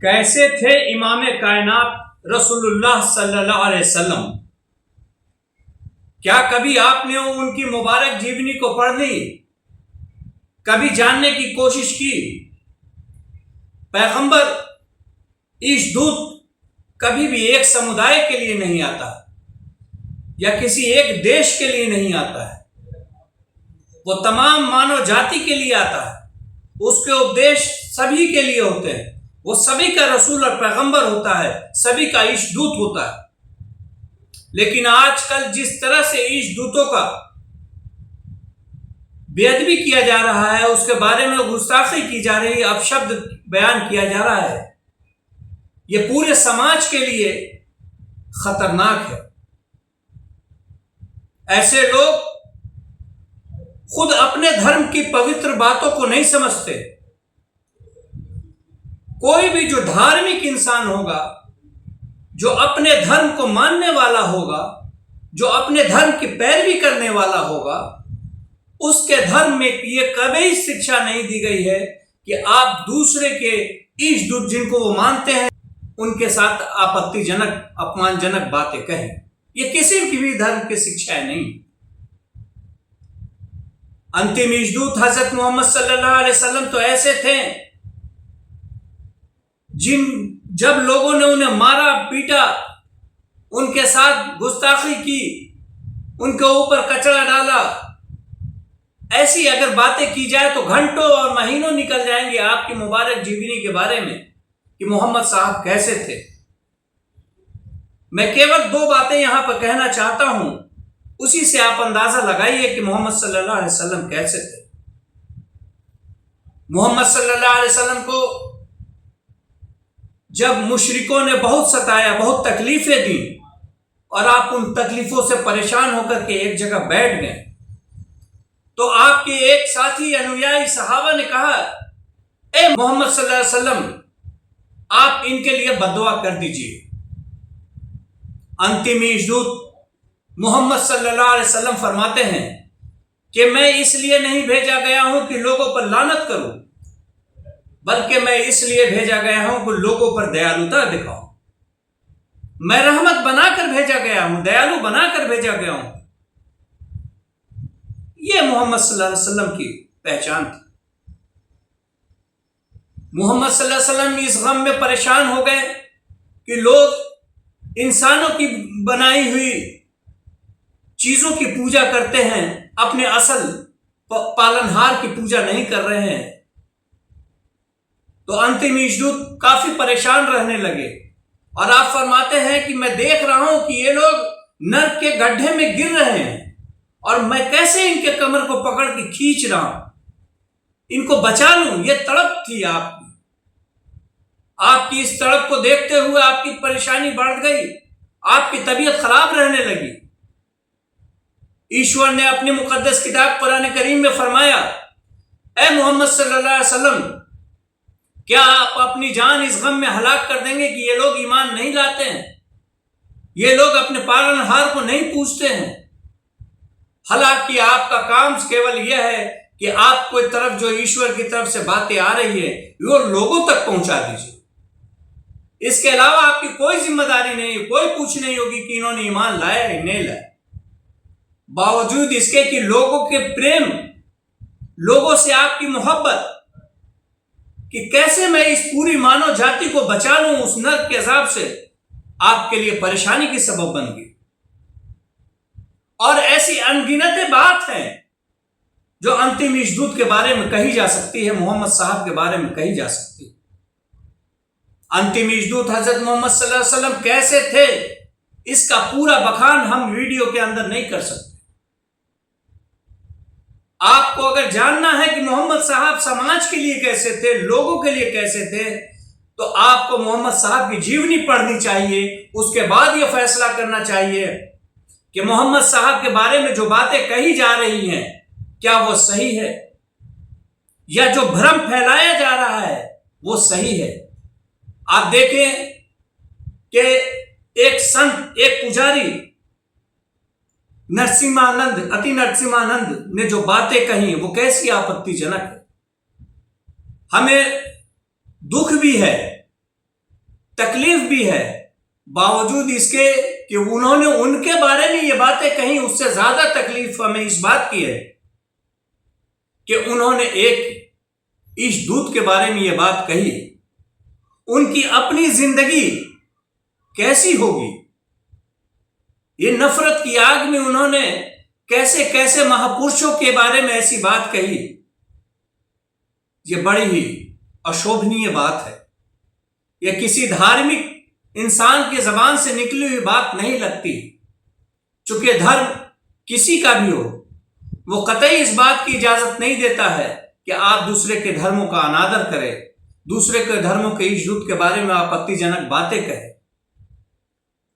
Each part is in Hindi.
कैसे थे इमाम कायनात रसूलुल्लाह सल्लल्लाहु अलैहि वसल्लम? क्या कभी आपने उनकी मुबारक जीवनी को पढ़ ली, कभी जानने की कोशिश की? पैगंबर ईशदूत कभी भी एक समुदाय के लिए नहीं आता या किसी एक देश के लिए नहीं आता है, वो तमाम मानव जाति के लिए आता है। उसके उपदेश सभी के लिए होते हैं, वो सभी का रसूल और पैगंबर होता है, सभी का ईशदूत होता है। लेकिन आजकल जिस तरह से ईशदूतों का बेअदबी किया जा रहा है, उसके बारे में गुस्ताखी की जा रही है, अपशब्द बयान किया जा रहा है, यह पूरे समाज के लिए खतरनाक है। ऐसे लोग खुद अपने धर्म की पवित्र बातों को नहीं समझते। कोई भी जो धार्मिक इंसान होगा, जो अपने धर्म को मानने वाला होगा, जो अपने धर्म की पैरवी करने वाला होगा, उसके धर्म में ये कभी शिक्षा नहीं दी गई है कि आप दूसरे के ईशदूत जिनको वो मानते हैं उनके साथ आपत्तिजनक अपमानजनक बातें कहें। ये किसी भी धर्म की शिक्षा नहीं। अंतिम ईशदूत हजरत मोहम्मद सल्लल्लाहु अलैहि वसल्लम तो ऐसे थे जब लोगों ने उन्हें मारा पीटा, उनके साथ गुस्ताखी की, उनके ऊपर कचरा डाला, ऐसी अगर बातें की जाए तो घंटों और महीनों निकल जाएंगे आपकी मुबारक जीवनी के बारे में कि मोहम्मद साहब कैसे थे। मैं केवल दो बातें यहां पर कहना चाहता हूं, उसी से आप अंदाजा लगाइए कि मोहम्मद सल्लल्लाहु अलैहि वसल्लम कैसे थे। मोहम्मद सल्लल्लाहु अलैहि वसल्लम को जब मुशरिकों ने बहुत सताया, बहुत तकलीफें दी और आप उन तकलीफों से परेशान होकर के एक जगह बैठ गए, तो आपके एक साथी अनुयायी सहाबा ने कहा, ए मोहम्मद सल्लल्लाहु अलैहि वसल्लम, आप इनके लिए बद्दुआ कर दीजिए। अंतिम ईशदूत मोहम्मद सल्लल्लाहु अलैहि वसल्लम फरमाते हैं कि मैं इसलिए नहीं भेजा गया हूं कि लोगों पर लानत करूं, बल्कि मैं इसलिए भेजा गया हूं कि लोगों पर दयालुता दिखाऊं। मैं रहमत बनाकर भेजा गया हूं, दयालु बनाकर भेजा गया हूं। यह मोहम्मद सल्लल्लाहु अलैहि वसल्लम की पहचान थी। मोहम्मद सल्लल्लाहु अलैहि वसल्लम इस गम में परेशान हो गए कि लोग इंसानों की बनाई हुई चीजों की पूजा करते हैं, अपने असल पालनहार की पूजा नहीं कर रहे हैं। तो अंतिम ईशदूत काफी परेशान रहने लगे और आप फरमाते हैं कि मैं देख रहा हूं कि ये लोग नर्क के गड्ढे में गिर रहे हैं और मैं कैसे इनके कमर को पकड़ के खींच रहा हूं, इनको बचा लूं। ये तड़प थी आपकी इस तड़प को देखते हुए आपकी परेशानी बढ़ गई, आपकी तबीयत खराब रहने लगी। ईश्वर ने अपनी मुकद्दस किताब कुरान करीम में फरमाया, ए मोहम्मद सल्लल्लाहु अलैहि वसल्लम, क्या आप अपनी जान इस गम में हलाक कर देंगे कि ये लोग ईमान नहीं लाते हैं, ये लोग अपने पालनहार को नहीं पूछते हैं। हालांकि आपका काम केवल यह है कि आपको एक तरफ जो ईश्वर की तरफ से बातें आ रही है वो लोगों तक पहुंचा दीजिए। इसके अलावा आपकी कोई जिम्मेदारी नहीं है, कोई पूछ नहीं होगी कि इन्होंने ईमान लाया या नहीं लाया। बावजूद इसके कि लोगों के प्रेम, लोगों से आपकी मोहब्बत कि कैसे मैं इस पूरी मानव जाति को बचा लूं उस नर्क के अजाब से, आपके लिए परेशानी की सबब बन गई। और ऐसी अनगिनत बात है जो अंतिम ईशदूत के बारे में कही जा सकती है, मोहम्मद साहब के बारे में कही जा सकती है। अंतिम ईशदूत हजरत मोहम्मद सल्लल्लाहु अलैहि वसल्लम कैसे थे, इसका पूरा बखान हम वीडियो के अंदर नहीं कर सकते। आपको अगर जानना है कि मोहम्मद साहब समाज के लिए कैसे थे, लोगों के लिए कैसे थे, तो आपको मोहम्मद साहब की जीवनी पढ़नी चाहिए। उसके बाद यह फैसला करना चाहिए कि मोहम्मद साहब के बारे में जो बातें कही जा रही हैं क्या वो सही है, या जो भ्रम फैलाया जा रहा है वो सही है। आप देखें कि एक संत, एक पुजारी नरसिम्हानंद, अति नरसिम्हानंद ने जो बातें कही वो कैसी आपत्तिजनक है। हमें दुख भी है तकलीफ भी है, बावजूद इसके कि उन्होंने उनके बारे में ये बातें कही, उससे ज्यादा तकलीफ हमें इस बात की है कि उन्होंने एक इस दूत के बारे में ये बात कही। उनकी अपनी जिंदगी कैसी होगी, ये नफरत की आग में उन्होंने कैसे कैसे महापुरुषों के बारे में ऐसी बात कही। ये बड़ी ही अशोभनीय बात है। यह किसी धार्मिक इंसान के जबान से निकली हुई बात नहीं लगती। चूंकि धर्म किसी का भी हो, वो कतई इस बात की इजाजत नहीं देता है कि आप दूसरे के धर्मों का अनादर करें, दूसरे के धर्मों के इज्जत के बारे में आपत्तिजनक बातें कहें।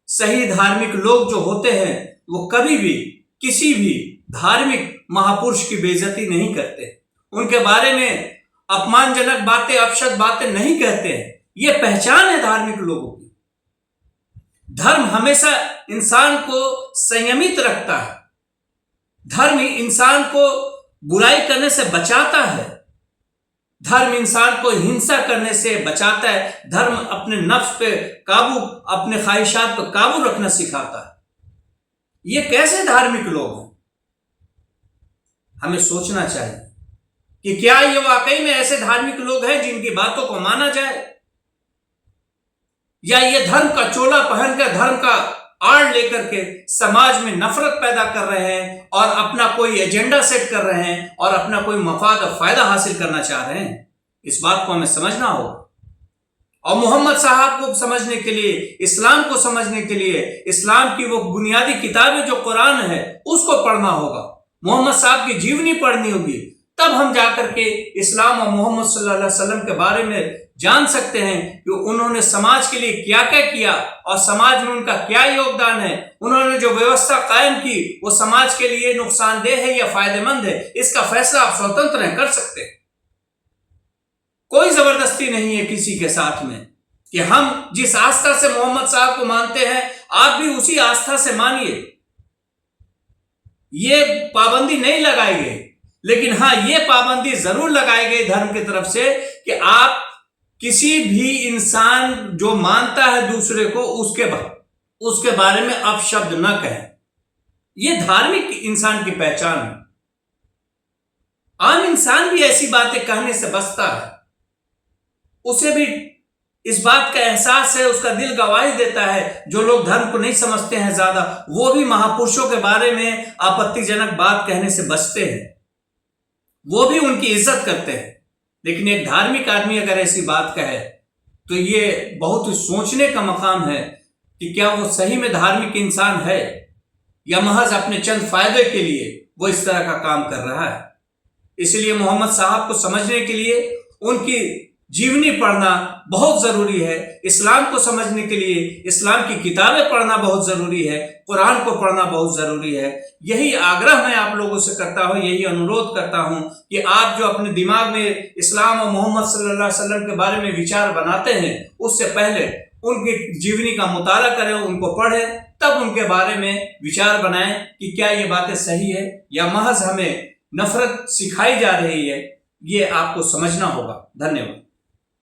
सही धार्मिक लोग जो होते हैं वो कभी भी किसी भी धार्मिक महापुरुष की बेइज्जती नहीं करते, उनके बारे में अपमानजनक बातें, अपशब्द बातें नहीं कहते हैं। ये पहचान है धार्मिक लोगों की। धर्म हमेशा इंसान को संयमित रखता है। धर्म इंसान को बुराई करने से बचाता है। धर्म इंसान को हिंसा करने से बचाता है। धर्म अपने नफ्स पे काबू, अपने ख्वाहिशात पर काबू रखना सिखाता है। ये कैसे धार्मिक लोग हैं? हमें सोचना चाहिए कि क्या ये वाकई में ऐसे धार्मिक लोग हैं जिनकी बातों को माना जाए, या ये धर्म का चोला पहनकर, धर्म का आड़ लेकर के समाज में नफरत पैदा कर रहे हैं और अपना कोई एजेंडा सेट कर रहे हैं और अपना कोई मफाद और फायदा हासिल करना चाह रहे हैं। इस बात को हमें समझना होगा। और मोहम्मद साहब को समझने के लिए, इस्लाम को समझने के लिए, इस्लाम की वो बुनियादी किताबें जो कुरान है उसको पढ़ना होगा। मोहम्मद साहब की जीवनी पढ़नी होगी, तब हम जाकर के इस्लाम और मोहम्मद सल्लल्लाहु अलैहि वसल्लम के बारे में जान सकते हैं कि उन्होंने समाज के लिए क्या क्या किया और समाज में उनका क्या योगदान है। उन्होंने जो व्यवस्था कायम की वो समाज के लिए नुकसानदेह है या फायदेमंद है, इसका फैसला आप स्वतंत्र हैं, कर सकते हैं। कोई जबरदस्ती नहीं है किसी के साथ में कि हम जिस आस्था से मोहम्मद साहब को मानते हैं आप भी उसी आस्था से मानिए। ये पाबंदी नहीं लगाई गई, लेकिन हाँ ये पाबंदी जरूर लगाई गई धर्म की तरफ से कि आप किसी भी इंसान जो मानता है दूसरे को उसके बारे में अपशब्द न कहें। यह धार्मिक इंसान की पहचान है। आम इंसान भी ऐसी बातें कहने से बचता है, उसे भी इस बात का एहसास है, उसका दिल गवाही देता है। जो लोग धर्म को नहीं समझते हैं ज्यादा, वो भी महापुरुषों के बारे में आपत्तिजनक बात कहने से बचते हैं, वो भी उनकी इज्जत करते हैं। लेकिन एक धार्मिक आदमी अगर ऐसी बात कहे तो ये बहुत ही सोचने का मकाम है कि क्या वो सही में धार्मिक इंसान है या महज अपने चंद फायदे के लिए वो इस तरह का काम कर रहा है। इसलिए मोहम्मद साहब को समझने के लिए उनकी जीवनी पढ़ना बहुत जरूरी है। इस्लाम को समझने के लिए इस्लाम की किताबें पढ़ना बहुत जरूरी है, कुरान को पढ़ना बहुत जरूरी है। यही आग्रह मैं आप लोगों से करता हूँ, यही अनुरोध करता हूँ कि आप जो अपने दिमाग में इस्लाम और मोहम्मद सल्लल्लाहु अलैहि वसल्लम के बारे में विचार बनाते हैं, उससे पहले उनकी जीवनी का मुताला करें, उनको पढ़ें, तब उनके बारे में विचार बनाएं कि क्या ये बातें सही है या महज हमें नफरत सिखाई जा रही है। ये आपको समझना होगा। धन्यवाद।